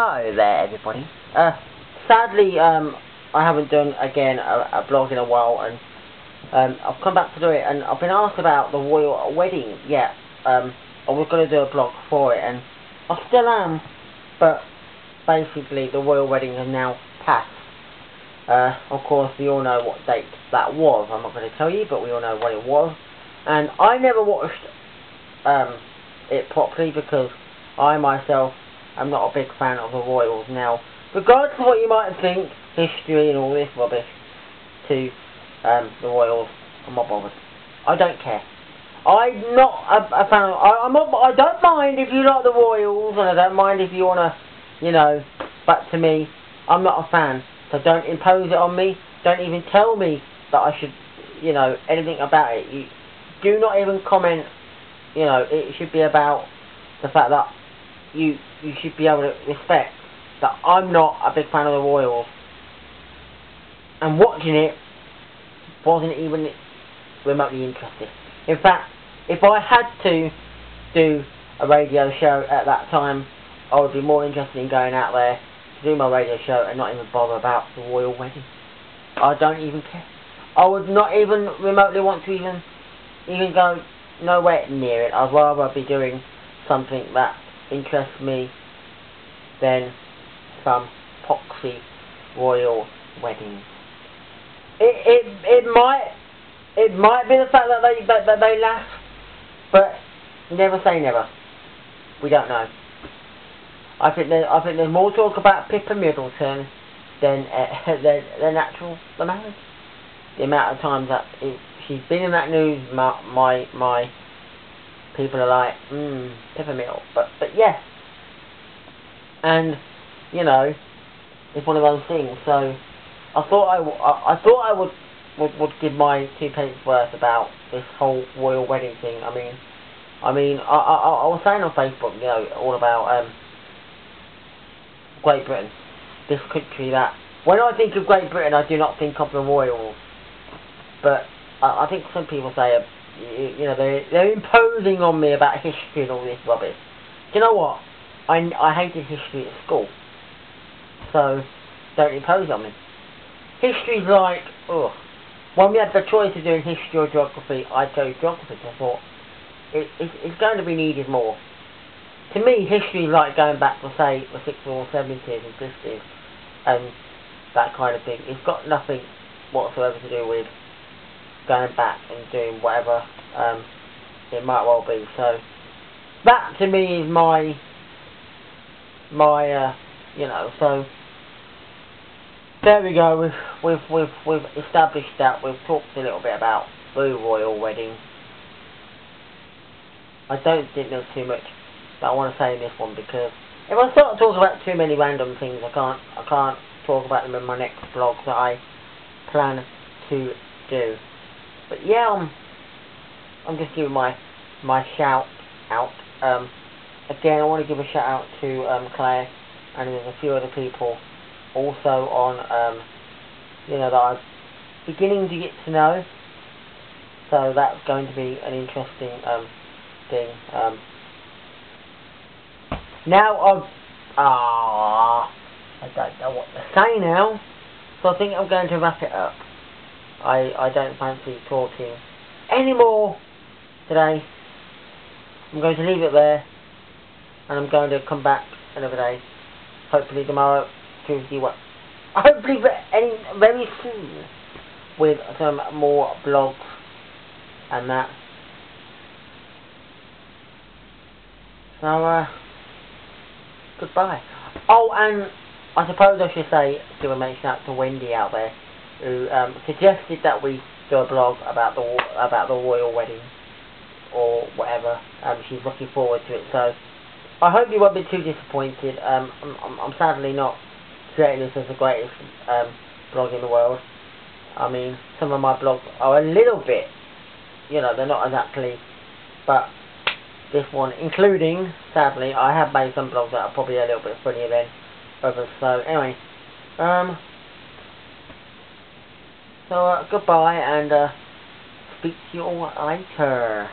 Hi there, everybody. Sadly, I haven't done again a blog in a while, and I've come back to do it, and I've been asked about the royal wedding. Yeah, I was going to do a blog for it, and I still am, but basically the royal wedding has now passed. Of course, we all know what date that was. I'm not going to tell you, but we all know what it was. And I never watched it properly because I myself I'm not a big fan of the royals. Now, regardless of what you might think, history and all this rubbish to the royals, I'm not bothered. I don't care. I'm not a fan of, I don't mind if you like the royals, and I don't mind if you wanna, but to me, I'm not a fan. So don't impose it on me. Don't even tell me that I should, anything about it. You do not even comment. It should be about the fact that you should be able to respect that I'm not a big fan of the royals, and watching it wasn't even remotely interested. In fact, if I had to do a radio show at that time, I would be more interested in going out there to do my radio show and not even bother about the royal wedding. I don't even care. I would not even remotely want to even go nowhere near it. I'd rather be doing something that interests me than some poxy royal wedding. It might be the fact that they laugh, but never say never. We don't know. I think there's more talk about Pippa Middleton than the marriage. The amount of times that she's been in that news, my people are like, Pippa Middle, but yeah, and it's one of those things. So I thought I would give my 2 pence worth about this whole royal wedding thing. I mean, I was saying on Facebook, all about Great Britain, this country that when I think of Great Britain, I do not think of the royals, but I think some people say, they're imposing on me about history and all this rubbish. Do you know what? I hated history at school, so don't impose on me. History's like, when we had the choice of doing history or geography, I chose geography because I thought it's going to be needed more. To me, history is like going back to, say, the 60s or 70s and 50s and that kind of thing. It's got nothing whatsoever to do with going back and doing whatever it might well be. So that to me is my so there we go. We've established that. We've talked a little bit about the royal wedding. I don't think there's too much that I want to say in this one, because if I start talking about too many random things, I can't talk about them in my next vlog that I plan to do. But yeah, I'm just giving my shout out. Again, I want to give a shout out to Claire, and there's a few other people also on that I'm beginning to get to know. So that's going to be an interesting thing. Now I don't know what to say now, so I think I'm going to wrap it up. I don't fancy talking anymore today. I'm going to leave it there, and I'm going to come back another day. Hopefully tomorrow, Tuesday, hopefully very soon, with some more blogs and that. So goodbye. Oh, and I suppose I should say, give a mention out to Wendy out there, who suggested that we do a blog about the royal wedding or whatever. She's looking forward to it, so I hope you won't be too disappointed. I'm sadly not creating this as the greatest blog in the world. I mean, some of my blogs are a little bit, they're not exactly, but this one, including, sadly, I have made some blogs that are probably a little bit funnier than others. So anyway, goodbye, and speak to you all later.